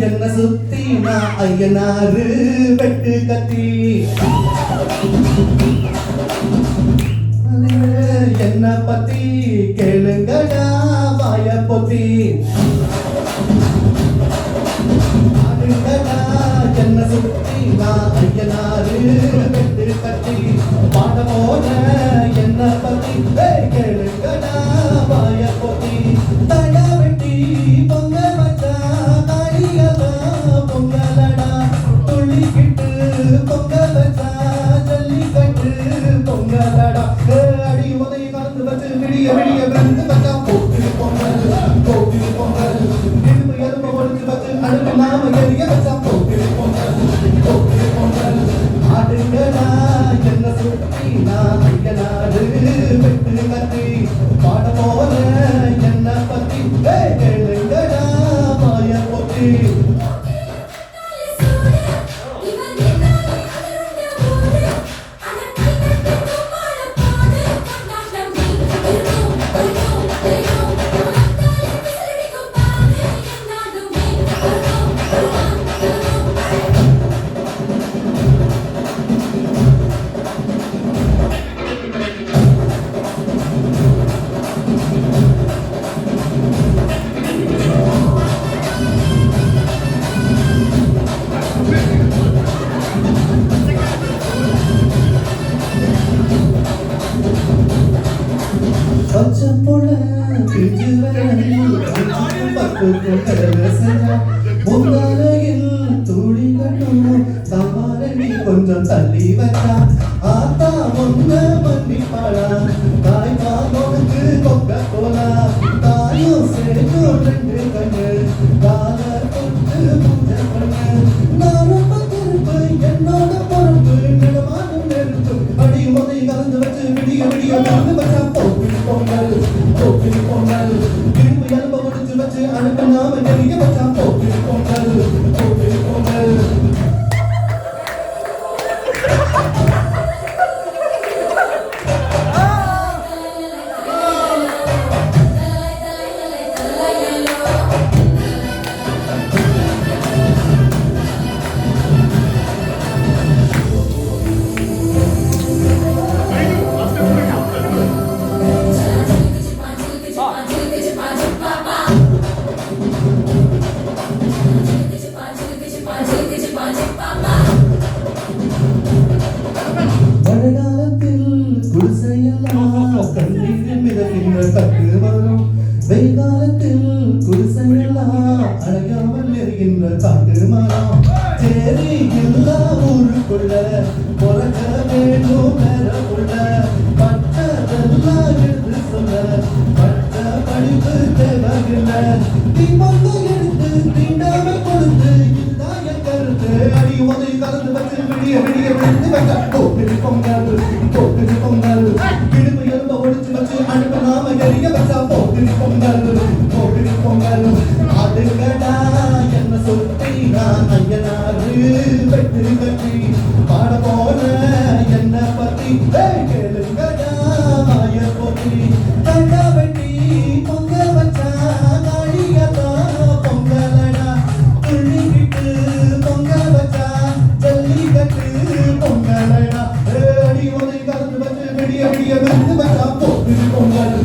என்ன சுத்தி நான் ஐயனாரு வெட்டு கத்தி என்ன பத்தி கேளுங்கடா வாய பொத்தி என்ன சுத்தி நான் ஐயனாரு வெட்டு கத்தி பாட போன என்ன பத்தி கேளுங்கடா வாய பொத்தி தடா வெட்டி பொங்க வச்சா தாடியதா பொங்கலடா துள்ளிக்கிட்டு பொங்க வச்சா ஜல்லிக்கட்டு பொங்கலடா அடி உதவி கலந்து வச்சு விடிய விடிய விழுந்து வச்சா போக்கு பொங்கல் இடுப்பு எலும்பு ஒழிச்சு வச்சு அடுப்பு நாம எரிய வச்சா போக்கு பொங்கல் ஆடுங்கடா என்ன சுத்தி நான் ஐயனாரு வெட்டு கத்தி பாட போல என்ன பத்தி கேளுங்கடா மாய பொத்தி பச்சைப்புள்ள பிஞ்சு வேலையில் பத்து கொண்டல செஞ்சா முந்தானையில் துளி கட்டும் சமாரணி கொஞ்சம் தள்ளி வச்சா ஆத்தா ஒன்ன மன்னிப்பாளா தாய் பாலோனுக்கு கொக்க போலா தாயும் சேர்க்கும் ரெண்டு கண்ணு கால தொட்டு பூஜை பண்ணு நானும் பத்திருப்பு என்னோட பொறுப்பு நிலமானும் நெருப்பு அடி உதை கலந்து வச்சு விடிய விடிய கலந்து வச்சா பொங்கல் இரும்பு எலும்ப ஒடிச்சு வச்சு அனுப்ப நாம எரிய வச்சா பொங்கல் மழைக்காலத்தில் குடிசையெல்லாம் கண்ணீர் மிதக்கின்ற கட்டு வரும் வெய்காலத்தில் குடிசையெல்லாம் அழகாமல் எரிகின்ற காட்டு மரம் சேரி எல்லா ஊருக்குள்ள பிறக்க வேண்டும் பெறக்குள்ள பட்டதெல்லாம் எடுத்து சொல்ல பட்ட படிப்பு தேவையில்லை தீபங்க எடுத்து தீண்டாம கொடுத்து இதாய கருத்து அடி உதை கலந்து வச்சு விடிய விடிய விழுந்து வச்சா பொங்கல் இடுப்பு எலும்ப ஒடிச்சு வச்சு அனுப்ப நாம எரிய வச்சா பொங்கல் ஆடுங்கடா என்ன சுத்தி நான் ஐயனாரு வெட்டு கட்டி பாட போன என்ன பத்தி கேளுங்கடா மாய பொத்தி தண்டா வெட்டி பொங்க வச்சா தாடியதா பொங்கலடா துள்ளிக்கிட்டு பொங்க வச்சா ஜல்லிக்கட்டு பொங்கலடா அடி உதை கலந்து வச்சு விடிய விடிய விழுந்து வச்சா பொங்கல்